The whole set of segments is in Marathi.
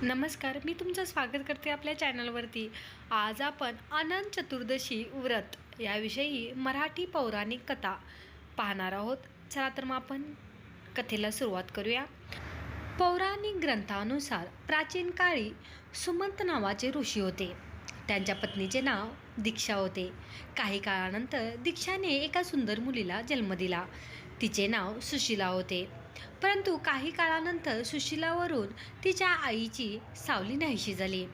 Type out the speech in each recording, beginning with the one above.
नमस्कार, मी तुमचं स्वागत करते आपल्या चॅनलवरती. आज आपण अनंत चतुर्दशी व्रत याविषयी मराठी पौराणिक कथा पाहणार आहोत. चला तर मग आपण कथेला सुरुवात करूया. पौराणिक ग्रंथानुसार प्राचीन काळी सुमंत नावाचे ऋषी होते. त्यांच्या पत्नीचे नाव दीक्षा होते. काही काळानंतर दीक्षाने एका सुंदर मुलीला जन्म दिला. तिचे नाव सुशीला होते. परंतु काही काळानंतर सुशीलावरून तिच्या आईची सावली नाहीशी झाली.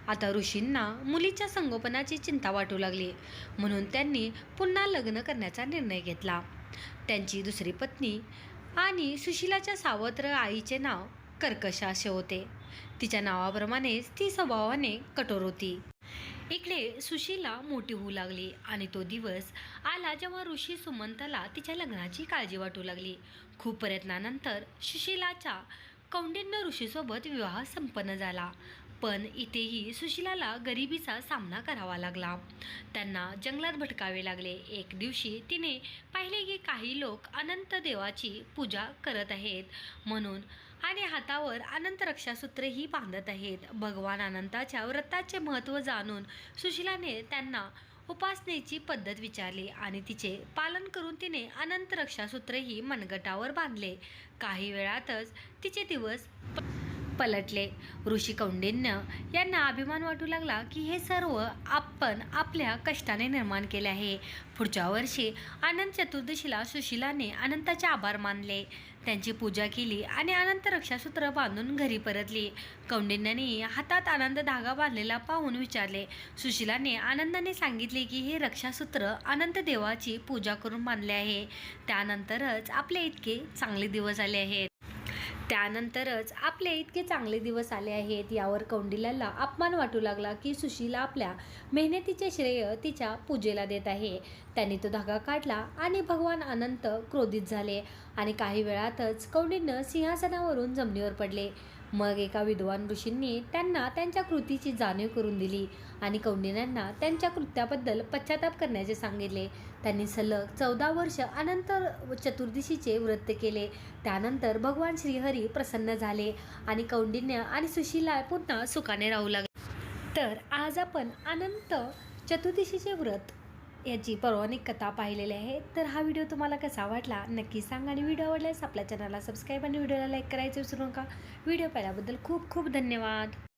आता ऋषींना मुलीच्या संगोपनाची चिंता वाटू लागली, म्हणून त्यांनी पुन्हा लग्न करण्याचा निर्णय घेतला. त्यांची दुसरी पत्नी आणि सुशीलाच्या सावत्र आईचे नाव कर्कशा असे होते. तिच्या नावाप्रमाणेच ती स्वभावाने कठोर होती. इकडे सुशीला मोठी होऊ लागली आणि तो दिवस आला जेव्हा ऋषी सुमंतला तिच्या लग्नाची काळजी वाटू लागली. खूप प्रयत्नानंतर सुशीलाचा कौंडिन्य ऋषीसोबत विवाह संपन्न झाला. पण इथेही सुशीलाला गरिबीचा सामना करावा लागला. त्यांना जंगलात भटकावे लागले. एक दिवशी तिने पाहिले की काही लोक अनंत देवाची पूजा करत आहेत म्हणून आणि हातावर अनंत रक्षासूत्रही बांधत आहेत. भगवान अनंताच्या व्रताचे महत्त्व जाणून सुशीलाने त्यांना उपासनेची पद्धत विचारली आणि तिचे पालन करून तिने अनंत रक्षासूत्रही मनगटावर बांधले. काही वेळातच तिचे दिवस पलटले. ऋषी कौंडिन्य यांना अभिमान वाटू लागला की हे सर्व आपण आपल्या कष्टाने निर्माण केले आहे. पुढच्या वर्षी अनंत चतुर्दशीला सुशीलाने अनंताचे आभार मानले, त्यांची पूजा केली आणि अनंत रक्षासूत्र बांधून घरी परतली. कौंडिन्याने हातात आनंद धागा बांधलेला पाहून विचारले. सुशीलाने आनंदाने सांगितले की हे रक्षासूत्र अनंत देवाची पूजा करून बांधले आहे. त्यानंतरच आपले इतके चांगले दिवस आले आहेत. यावर कौंडिल्याला अपमान वाटू लागला की सुशीला आपल्या मेहनतीचे श्रेय तिच्या पूजेला देत आहे. त्यांनी तो धागा काढला आणि भगवान अनंत क्रोधित झाले आणि काही वेळातच कौंडिन्य सिंहासनावरून जमिनीवर पडले. मग एका विद्वान ऋषींनी त्यांना त्यांच्या कृतीची जाणीव करून दिली आणि कौंडिन्यांना त्यांच्या कृत्याबद्दल पश्चाताप करण्याचे सांगितले. त्यांनी सलग 14 वर्ष अनंत चतुर्दशीचे व्रत केले. त्यानंतर भगवान श्रीहरी प्रसन्न झाले आणि कौंडिन्य आणि सुशीला पुन्हा सुखाने राहू लागले. तर आज आपण अनंत चतुर्दशीचे व्रत याची पौराणिक कथा पाहिलेली आहे. तर हा व्हिडिओ तुम्हाला कसा वाटला नक्की सांगा आणि व्हिडिओ आवडल्यास आपल्या चॅनलला सबस्क्राईब आणि व्हिडिओला लाईक करायचं विसरू नका. व्हिडिओ पाहिल्याबद्दल खूप खूप धन्यवाद.